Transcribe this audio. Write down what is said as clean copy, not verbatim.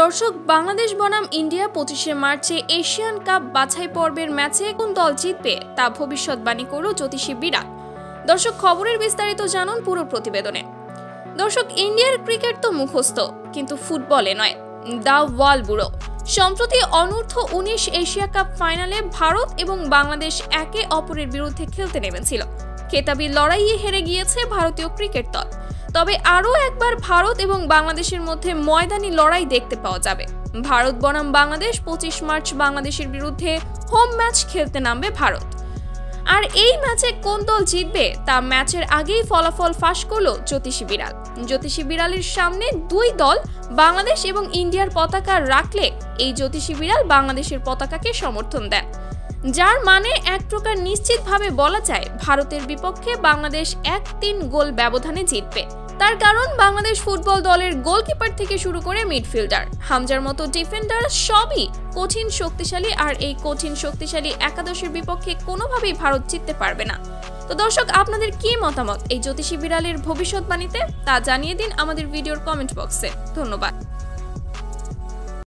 দর্শক, বাংলাদেশ বনাম ইন্ডিয়া 25শে মার্চে এশিয়ান কাপ বাছাই পর্বের ম্যাচে কোন দল জিতবে তা ভবিষ্যৎবাণী করল জ্যোতিষী বিরাট। দর্শক, খবরের বিস্তারিত জানুন পুরো প্রতিবেদনে। দর্শক, ইন্ডিয়ার ক্রিকেট তো মুখস্থ, কিন্তু ফুটবলে নয়। দ্য ওয়ার্ল্ড ব্যুরো সম্প্রতি অনূর্ধ্ব-19 এশিয়া কাপ ফাইনালে ভারত এবং বাংলাদেশ একে অপরের বিরুদ্ধে খেলতে নেমেছিল। খেতাবি লড়াইয়ে হেরে গিয়েছে ভারতীয় ক্রিকেট দল। তবে আরও একবার ভারত এবং বাংলাদেশের মধ্যে ময়দানি লড়াই দেখতে পাওয়া যাবে। ভারত বনাম বাংলাদেশ 25 মার্চ বাংলাদেশের বিরুদ্ধে হোম ম্যাচ খেলতে নামবে ভারত। আর এই ম্যাচে কোন দল জিতবে তা ম্যাচের আগেই ফলাফল ফাঁস করল জ্যোতিষী বিড়াল। জ্যোতিষী বিড়ালের সামনে দুই দল বাংলাদেশ এবং ইন্ডিয়ার পতাকা রাখলে এই জ্যোতিষী বিড়াল বাংলাদেশের পতাকাকে সমর্থন দেন, যার মানে এক প্রকার নিশ্চিতভাবে বলা যায় ভারতের বিপক্ষে বাংলাদেশ 1-3 গোল ব্যবধানে জিতবে। তার কারণ বাংলাদেশ ফুটবল দলের গোলকিপার থেকে শুরু করে মিডফিল্ডার, হামজার মতো ডিফেন্ডার সবই কঠিন শক্তিশালী, আর এই কঠিন শক্তিশালী একাদশের বিপক্ষে কোনোভাবেই ভারত জিততে পারবে না। তো দর্শক, আপনাদের কি মতামত এই জ্যোতিষী বিড়ালের ভবিষ্যৎবাণীতে তা জানিয়ে দিন আমাদের ভিডিওর কমেন্ট বক্সে। ধন্যবাদ।